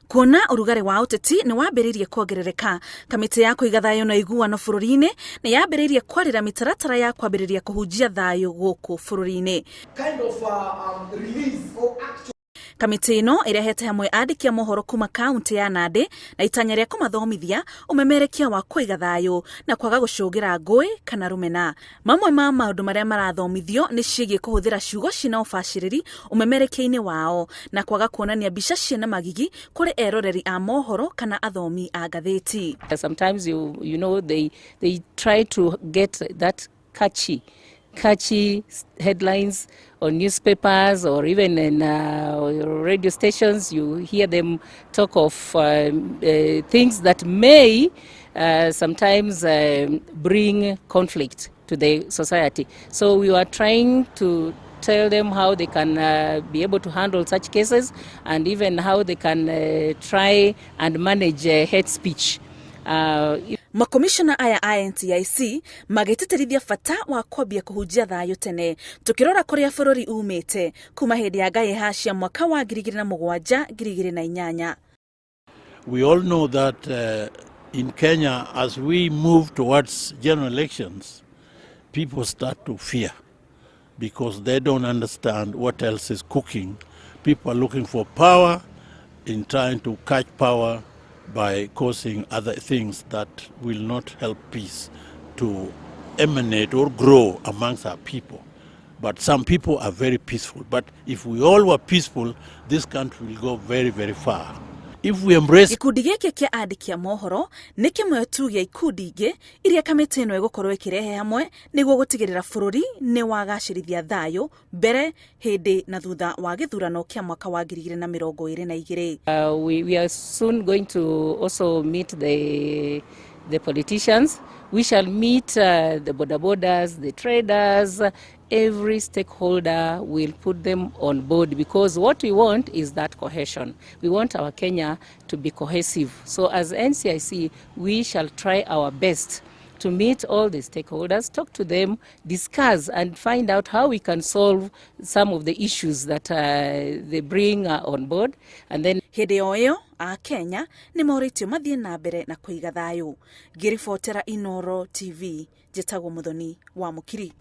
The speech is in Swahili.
Kuona urugari wa uteti ni wambiririe kuongerereka, kamiti ya kuiga thayo na iguano bururi-ini ni yambiririe kwarira mitaratara ya kwambiriria kuhunjia thayo guku bururi-ini. Kamiti ino irehete hamwe andiki a mohoro kuma kaunti ya Nandi na itanya ria kumathomithia umemerekia wa kuiga thayo na kwaga gucugira ngui kana rumena. Mamwe ma maundu maria marathomithio ni ciigie kuhuthira ciugo cina ubaciriri umemerekia-ini wao na kwaga kuonania mbica ciina magigi kuri eroreri a mohoro kana athomi a ngathiti. Sometimes you know they try to get that catchy headlines on newspapers or even in radio stations. You hear them talk of things that may sometimes bring conflict to the society. So we are trying to tell them how they can be able to handle such cases and even how they can try and manage hate speech. Makomishona aya a NTIC magititirithia bata wa kwambia kuhunjia thayo tene tukirora kuria bururi umite kuma hindi ya ngaiha cia mwaka wa 2007-2008. We all know that in Kenya, as we move towards general elections, people start to fear because they don't understand what else is cooking. People are looking for power, in trying to catch power by causing other things that will not help peace to emanate or grow amongst our people. But some people are very peaceful. But if we all were peaceful, this country will go very, very far. If we embrace... Ikundi giki kia andiki a mohoro ni kimwe tu gia ikundi ingi iria kamiti ino igukorwo ikirehe hamwe niguo gutigirira bururi ni wagacirithia thayo mbere, hindi na thutha wa githurano kia mwaka wa 2022. We are soon going to also meet the politicians. We shall meet the bodabodas, the traders. Every stakeholder will put them on board because what we want is that cohesion. We want our Kenya to be cohesive. So as NCIC, we shall try our best to meet all the stakeholders, talk to them, discuss and find out how we can solve some of the issues that they bring on board. And then hindi o iyo a Kenya ni moritio mathie na mbere na kuiga thayo. Ngiribotera Inooro TV, njitagwo Muthoni wa Mukiri.